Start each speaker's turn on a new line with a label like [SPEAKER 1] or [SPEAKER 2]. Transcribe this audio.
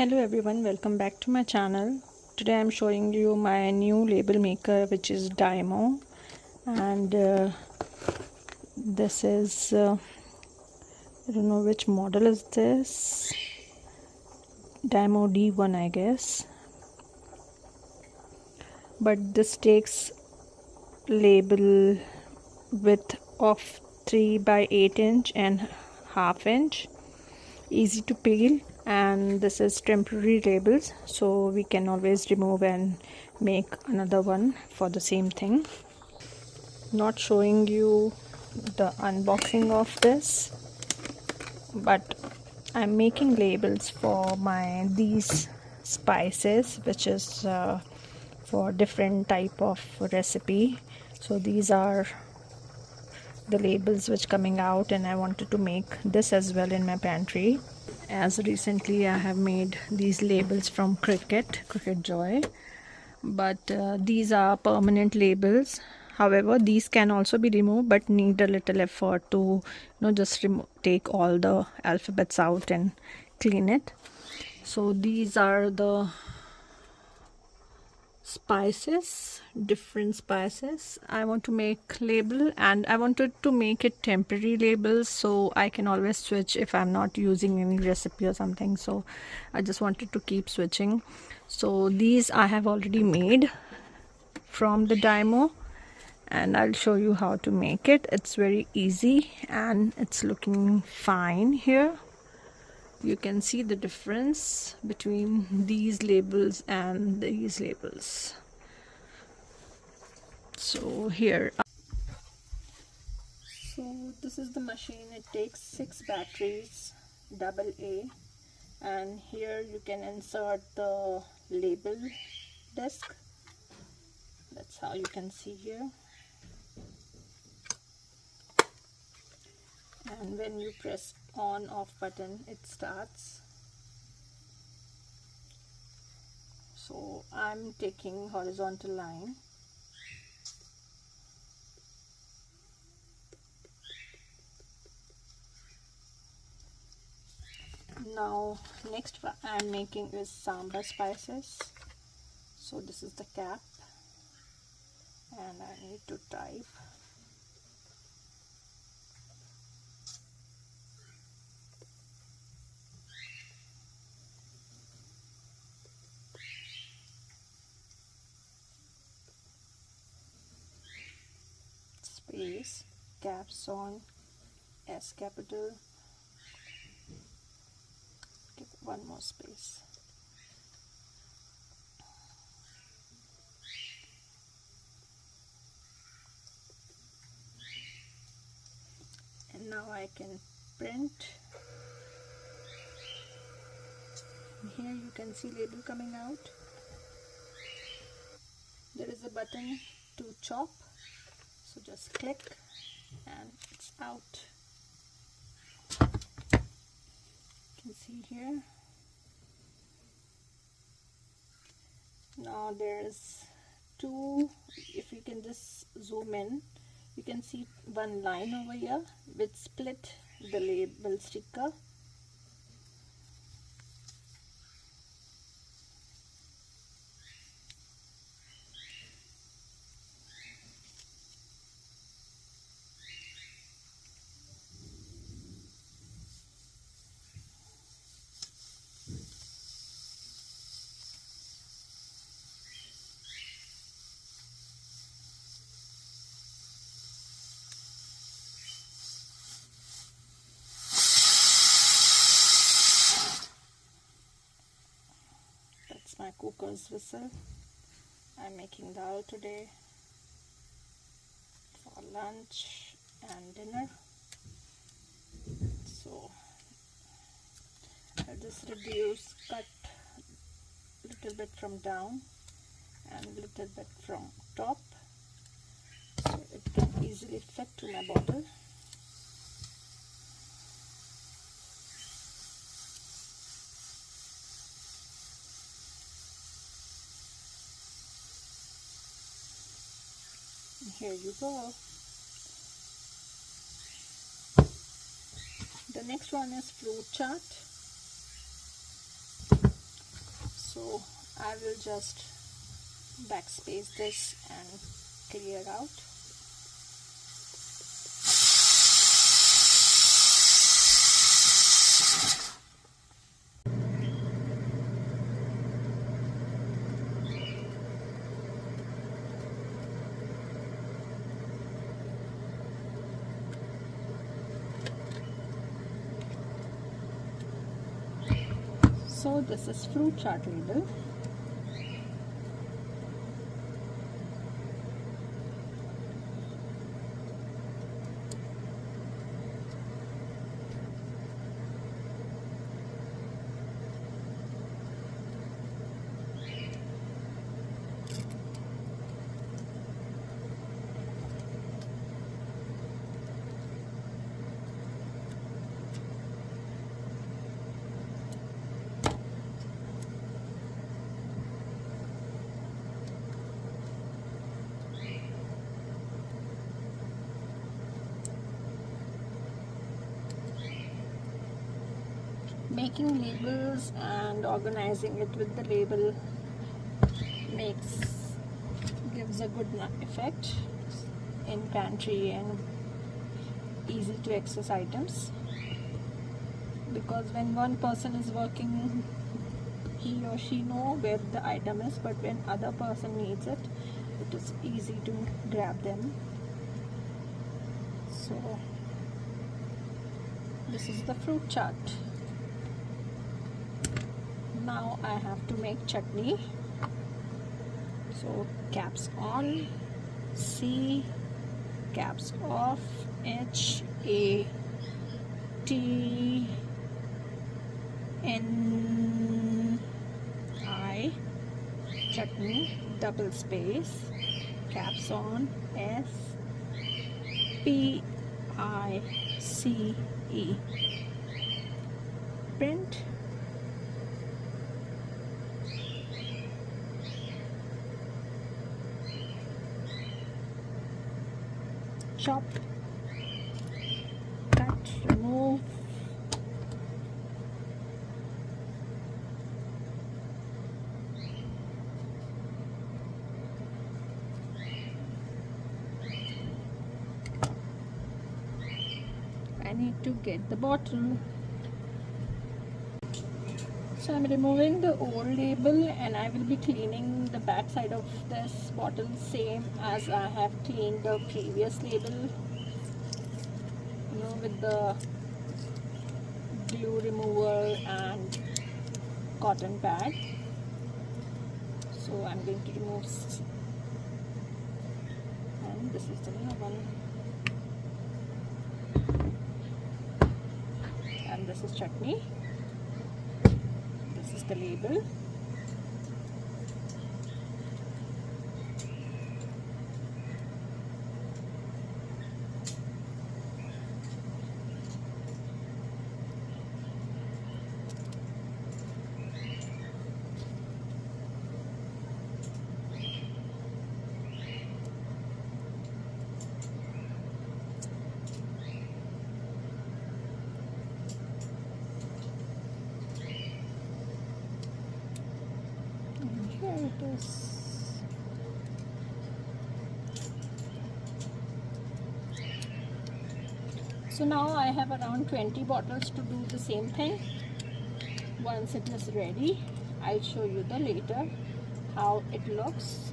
[SPEAKER 1] Hello everyone, welcome back to my channel. Today I'm showing you my new label maker, which is Dymo, and this is I don't know which model is this. Dymo D1 I guess, but this takes label width of 3 by 8 inch and half inch, easy to peel, and this is temporary labels, so we can always remove and make another one for the same thing. Not showing you the unboxing of this, but I'm making labels for these spices, which is for different type of recipe. So these are the labels which coming out, and I wanted to make this as well in my pantry, as recently I have made these labels from Cricut Joy, but these are permanent labels. However, these can also be removed, but need a little effort to just take all the alphabets out and clean it. So these are the spices, different spices I want to make label, and I wanted to make it temporary labels so I can always switch if I'm not using any recipe or something. So I just wanted to keep switching. So these I have already made from the Dymo, and I'll show you how to make it. It's very easy and it's looking fine. Here you can see the difference between these labels and these labels. So here, so this is the machine. It takes 6 batteries, AA, and here you can insert the label disc. That's how you can see here. And when you press on off button, it starts. So I'm taking horizontal line. Now next I'm making is sambar spices. So this is the cap, and I need to type. Space, caps on, S capital, give one more space. And now I can print. And here you can see label coming out. There is a button to chop, so just click and it's out. You can see here. Now there is two, if you can just zoom in, you can see one line over here which split the label sticker. That's my cooker's whistle. I'm making dal today for lunch and dinner. So I'll just cut a little bit from down and a little bit from top, so it can easily fit to my bottle. And here you go. The next one is fruit chart. So I will just backspace this and clear out. So this is fruit chart label. Making labels and organizing it with the label gives a good effect in pantry and easy to access items, because when one person is working, he or she know where the item is, but when other person needs it, it is easy to grab them. So this is the fruit chart. Now I have to make chutney. So caps on, C, caps off, H, A, T, N, I, chutney, double space, caps on, S, P, I, C, E. Print. Chop, cut, remove, I need to get the bottle. So I'm removing the old label and I will be cleaning the back side of this bottle same as I have cleaned the previous label, with the glue remover and cotton pad. So I'm going to remove, and this is the new one, and this is chutney. This is the label. Here it is. So now I have around 20 bottles to do the same thing. Once it is ready, I'll show you the later how it looks.